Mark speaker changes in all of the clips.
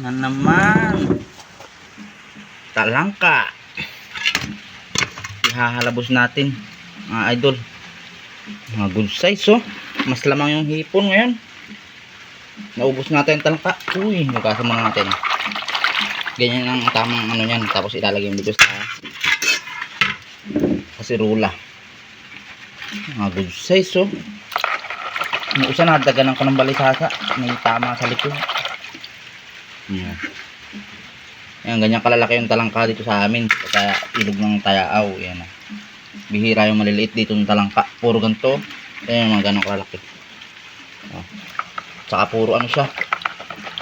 Speaker 1: na naman. Talangka. Ihahalabos natin, mga idol. Mga good size, oh. Mas lamang yung hipon ngayon. Naubos natin yung talangka. Uy, nagkasama natin. Ganyan ang tamang ano yan. Tapos ilalagay mo dito sa kasirula. Mga good size, oh. Yung isa nadaganan ko ng balisasa. May tama sa likod. Ayan. Ayan, ganyan kalalaki yung talangka dito sa amin. Kaya ilog ng Tayaaw. Ayan, oh. Bihira yung maliliit dito ng talangka. Puro ganito. Ayan, mga ganong kalalaki. Oh. Tsaka puro ano siya.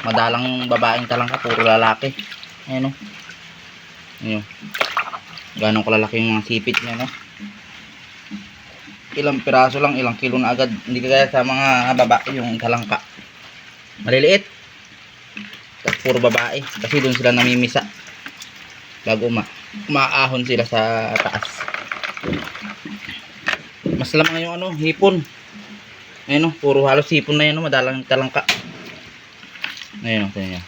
Speaker 1: Madalang babaeng talangka. Puro lalaki. Ayan, oh. Ayan. Ganong kalalaki yung mga sipit niya, no? Ilang piraso lang, ilang kilo na agad. Hindi kagaya sa mga babae yung talangka. Maliliit. Tapos puro babae. Kasi doon sila namimisa. Bago maahon sila sa taas. Mas lamang yung ano, hipon. Ayun, oh, puro halos hipon na yan, oh, madalang talangka. Ayun, oh, tingnan niyo.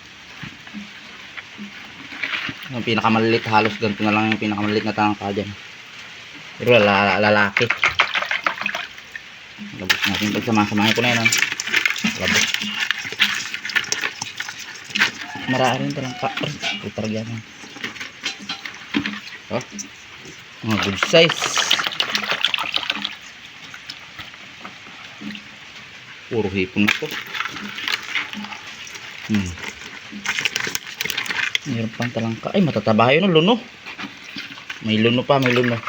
Speaker 1: Yung pinakamaliliit, halos ganito na lang yung pinakamaliliit na talangka dyan. Pero lalaki. Labos natin pag samasamahin ko na yun, oh. Labos. Marami rin talangka. Putaragyan mo. Oh, mga good size. Puro hipon na to. Mayroon pang talangka. Ay, matataba yun, luno. May luno pa, may luno.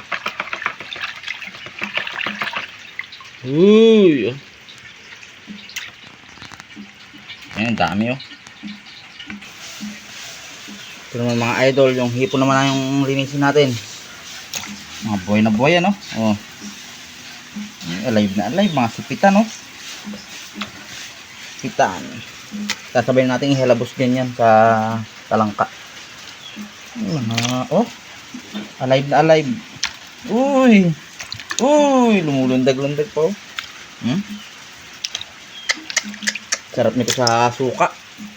Speaker 1: Uy, oh. Ayan, dami, oh. Pero mga idol, yung hipon naman na yung linisin natin. Mga buhay na buhay, ano? Oh. Alive na alive, mga sipitan, oh. Sipitan. Sasabayin natin ihalabos din yan sa talangka. Oh. Alive na alive. Uy. Uy, lumulundag-lundag pa, oh. Sarap nito sa suka.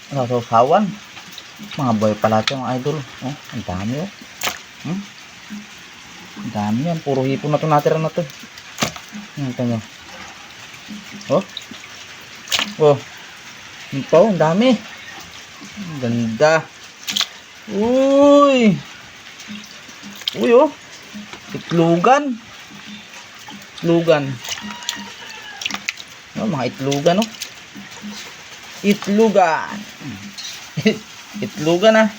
Speaker 1: Sa sausawan. Mga boy pala ito, mga idol. Oh, ang dami, oh. Ang dami yan. Puro hipon na ito, natira na ito. Ito nyo. Oh. Oh. Ito, ang dami. Ang ganda. Uy. Uy, oh. Itlugan. Itlugan. Oh, mga itlugan, oh. Itlugan. Itlugan, ah.